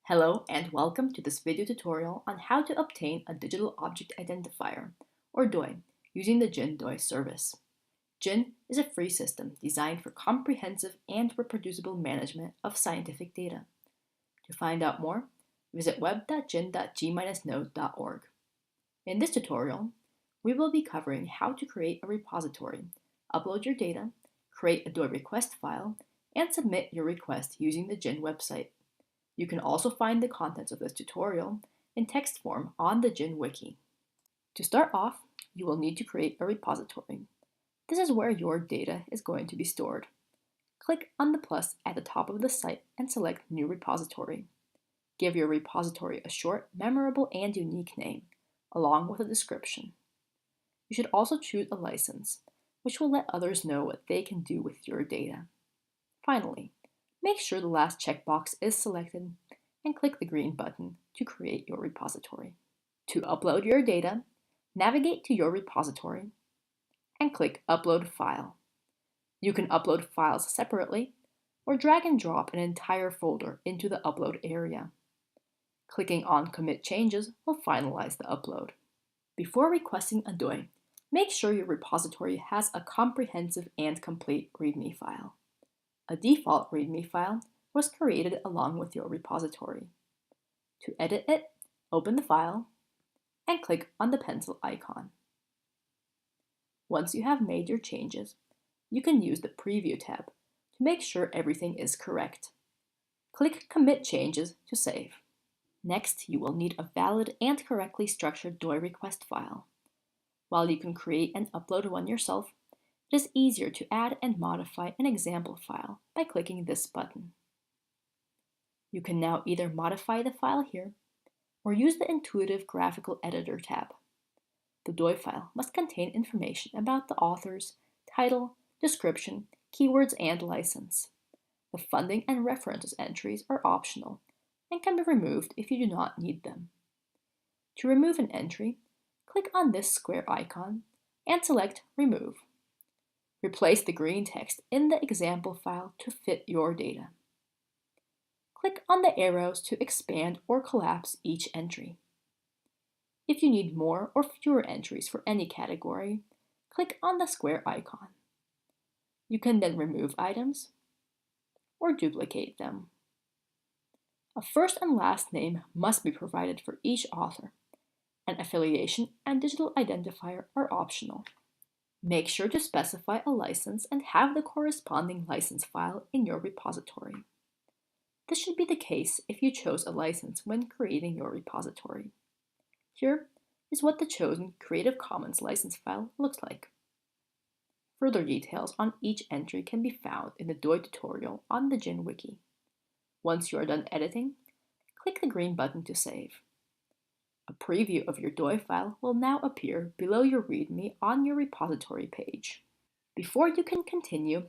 Hello and welcome to this video tutorial on how to obtain a Digital Object Identifier, or DOI, using the GIN DOI service. GIN is a free system designed for comprehensive and reproducible management of scientific data. To find out more, visit web.gin.g-node.org. In this tutorial, we will be covering how to create a repository, upload your data, create a DOI request file, and submit your request using the GIN website. You can also find the contents of this tutorial in text form on the GIN wiki. To start off, you will need to create a repository. This is where your data is going to be stored. Click on the plus at the top of the site and select New Repository. Give your repository a short, memorable, and unique name, along with a description. You should also choose a license, which will let others know what they can do with your data. Finally, make sure the last checkbox is selected and click the green button to create your repository. To upload your data, navigate to your repository and click Upload File. You can upload files separately or drag and drop an entire folder into the upload area. Clicking on Commit Changes will finalize the upload. Before requesting a DOI, make sure your repository has a comprehensive and complete README file. A default README file was created along with your repository. To edit it, open the file and click on the pencil icon. Once you have made your changes, you can use the Preview tab to make sure everything is correct. Click Commit Changes to save. Next, you will need a valid and correctly structured DOI request file. While you can create and upload one yourself, it is easier to add and modify an example file by clicking this button. You can now either modify the file here or use the Intuitive Graphical Editor tab. The DOI file must contain information about the authors, title, description, keywords, and license. The funding and references entries are optional and can be removed if you do not need them. To remove an entry, click on this square icon and select Remove. Replace the green text in the example file to fit your data. Click on the arrows to expand or collapse each entry. If you need more or fewer entries for any category, click on the square icon. You can then remove items or duplicate them. A first and last name must be provided for each author. An affiliation and digital identifier are optional. Make sure to specify a license and have the corresponding license file in your repository. This should be the case if you chose a license when creating your repository. Here is what the chosen Creative Commons license file looks like. Further details on each entry can be found in the DOI tutorial on the GIN wiki. Once you are done editing, click the green button to save. A preview of your DOI file will now appear below your README on your repository page. Before you can continue,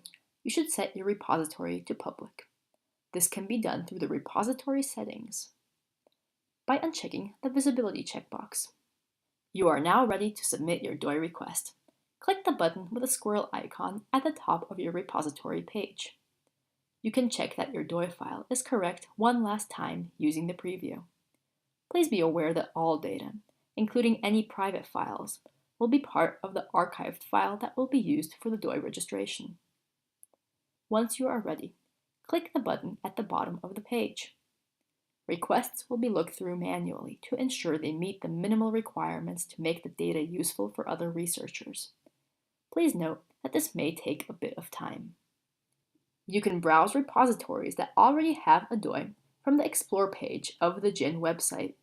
you should set your repository to public. This can be done through the repository settings by unchecking the visibility checkbox. You are now ready to submit your DOI request. Click the button with a squirrel icon at the top of your repository page. You can check that your DOI file is correct one last time using the preview. Please be aware that all data, including any private files, will be part of the archived file that will be used for the DOI registration. Once you are ready, click the button at the bottom of the page. Requests will be looked through manually to ensure they meet the minimal requirements to make the data useful for other researchers. Please note that this may take a bit of time. You can browse repositories that already have a DOI from the Explore page of the GIN website.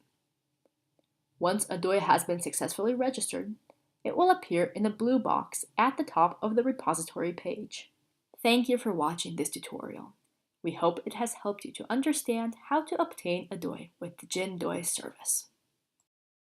Once a DOI has been successfully registered, it will appear in the blue box at the top of the repository page. Thank you for watching this tutorial. We hope it has helped you to understand how to obtain a DOI with the GIN DOI service.